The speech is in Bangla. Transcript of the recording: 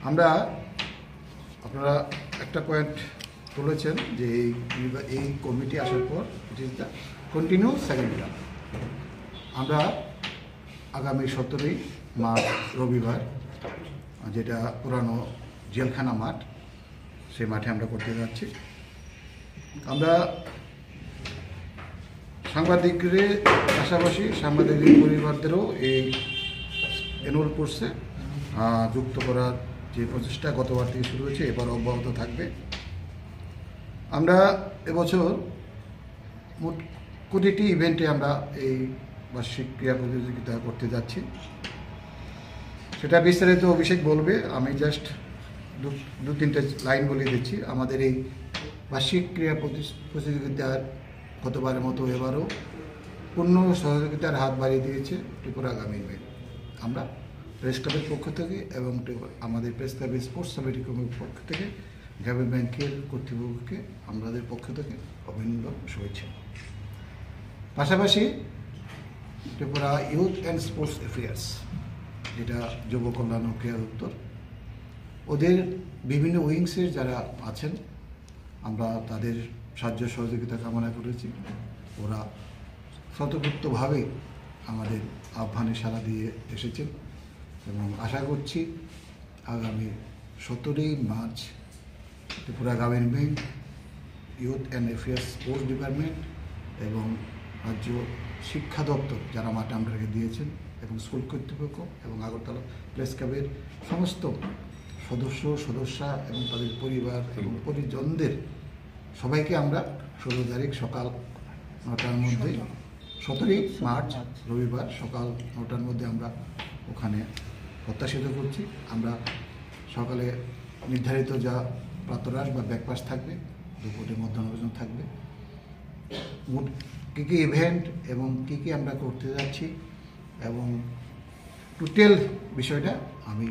আমরা আপনারা একটা পয়েন্ট তুলেছেন যে এই কমিটি আসার পর it is the continue second term. আমরা আগামী 17ই মার্চ রবিবার, যেটা পুরানো জেলখানা মাঠ, সেই মাঠে আমরা করতে যাচ্ছি। আমরা সাংবাদিকদের পাশাপাশি সাংবাদিক পরিবারদেরও এই এনুয়াল কোর্সে যুক্ত করার যে প্রচেষ্টা গতবার থেকে শুরু হয়েছে, এবার অব্যাহত থাকবে। আমরা এবছর মোট প্রতিটি ইভেন্টে আমরা এই বার্ষিক ক্রীড়া প্রতিযোগিতা করতে যাচ্ছি। সেটা বিস্তারিত অভিষেক বলবে, আমি জাস্ট দু তিনটে লাইন বলে দিচ্ছি। আমাদের এই বার্ষিক ক্রীড়া প্রতিযোগিতার গতবারের মতো এবারও পূর্ণ সহযোগিতার হাত বাড়িয়ে দিয়েছে ত্রিপুরা গ্রামীণ ব্যাংক। আমরা প্রেস ক্লাবের পক্ষ থেকে এবং আমাদের প্রেস ক্লাবের স্পোর্টস কমিটির পক্ষ থেকে গ্রামীণ ব্যাংকের কর্তৃপক্ষকে আমাদের পক্ষ থেকে অভিনন্দন শুভেচ্ছা। পাশাপাশি Tripura youth and sports affairs, যেটা যুব কল্যাণ ও ক্রীড়া দপ্তর, ওদের বিভিন্ন উইংসের যারা আছেন, আমরা তাদের সাহায্য সহযোগিতা কামনা করেছি। ওরা স্বতঃস্ফূর্তভাবে আমাদের আহ্বানে সাড়া দিয়ে এসেছেন এবং আশা করছি আগামী 17ই মার্চ ত্রিপুরা গ্রামীণ bank, youth and affairs sports department এবং রাজ্য শিক্ষা দপ্তর যারা মাঠে আমাদেরকে দিয়েছেন এবং স্কুল কর্তৃপক্ষ এবং আগরতলা প্রেস ক্লাবের সমস্ত সদস্যা এবং তাদের পরিবার এবং পরিজনদের সবাইকে আমরা 16 তারিখ সকাল 9টার মধ্যে, 17ই মার্চ রবিবার সকাল 9টার মধ্যে আমরা ওখানে প্রত্যাশিত করছি। আমরা সকালে নির্ধারিত যা প্রাতরাশ বা ব্রেকফাস্ট থাকবে, দুপুরে মধ্যাহ্নভোজন থাকবে, মোট কী কী ইভেন্ট এবং কী কী আমরা করতে যাচ্ছি এবং টোটাল বিষয়টা আমি